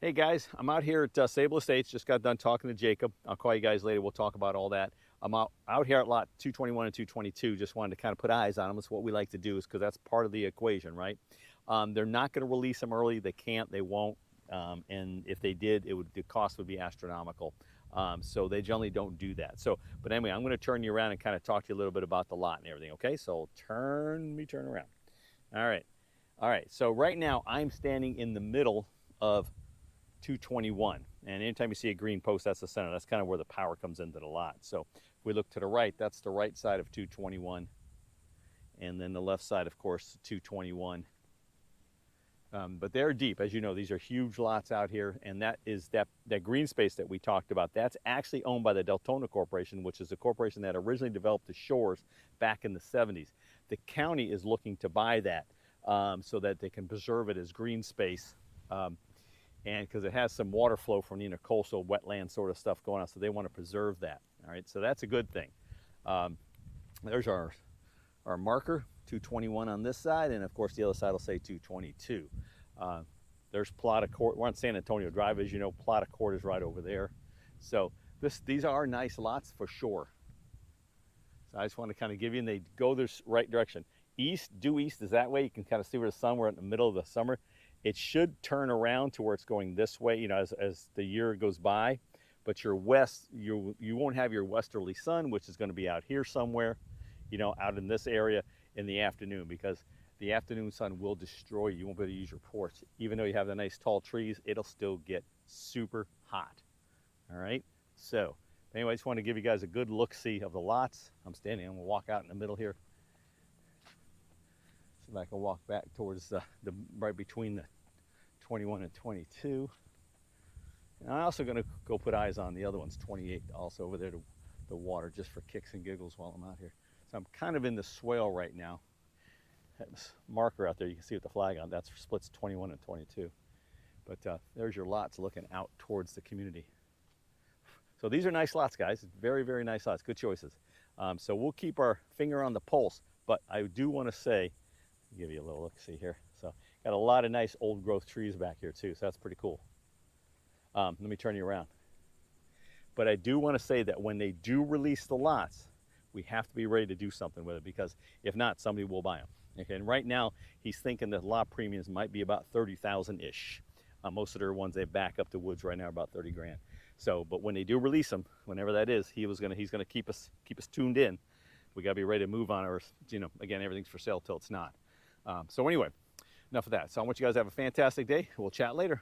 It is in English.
Hey guys, I'm out here at Sable Estates. Just got done talking to Jacob. I'll call you guys later. We'll talk about all that. I'm out here at lot 221 and 222. Just wanted to kind of put eyes on them. That's what we like to do, is because that's part of the equation, right? They're not going to release them early. They can't. They won't. And if they did, the cost would be astronomical. So they generally don't do that. But anyway, I'm going to turn you around and kind of talk to you a little bit about the lot and everything. Okay, so turn around. All right. So right now I'm standing in the middle of 221, and anytime you see a green post, that's the center. That's kind of where the power comes into the lot. So if we look to the right, that's the right side of 221, and then the left side, of course, 221. But they're deep, as you know. These are huge lots out here, and that green space that we talked about, that's actually owned by the Deltona Corporation, which is a corporation that originally developed the shores back in the 70s. The county is looking to buy that so that they can preserve it as green space. And because it has some water flow from coastal wetland sort of stuff going on, so they want to preserve that. All right, so that's a good thing. There's our marker, 221 on this side, and of course the other side will say 222. There's plot of court. We're on San Antonio Drive, as you know. Plot of court is right over there. So these are nice lots for sure. So I just want to kind of give you, and they go this right direction. Due east is that way. You can kind of see where the sun. We're in the middle of the summer. It should turn around to where it's going this way, as the year goes by. But your west, you won't have your westerly sun, which is going to be out here somewhere, out in this area in the afternoon, because the afternoon sun will destroy you. You won't be able to use your porch. Even though you have the nice tall trees, it'll still get super hot. All right. So anyway, I just want to give you guys a good look-see of the lots. I'm going to walk out in the middle here. See if I can walk back towards the right between the 21 and 22. And I'm also going to go put eyes on the other ones, 28, also over there to the water, just for kicks and giggles while I'm out here. So I'm kind of in the swale right now. That marker out there, you can see with the flag on, that splits 21 and 22. But there's your lots looking out towards the community. So these are nice lots, guys. Very, very nice lots. Good choices. So we'll keep our finger on the pulse. But I do want to say, give you a little look-see here. So got a lot of nice old growth trees back here too, so that's pretty cool. Let me turn you around. But I do want to say that when they do release the lots, we have to be ready to do something with it, because if not, somebody will buy them. Okay, and right now he's thinking that lot premiums might be about 30,000-ish. Most of their ones they back up the woods right now are about 30 grand. So, but when they do release them, whenever that is, he's gonna keep us tuned in. We gotta be ready to move on, or again, everything's for sale till it's not. So anyway, enough of that. So I want you guys to have a fantastic day. We'll chat later.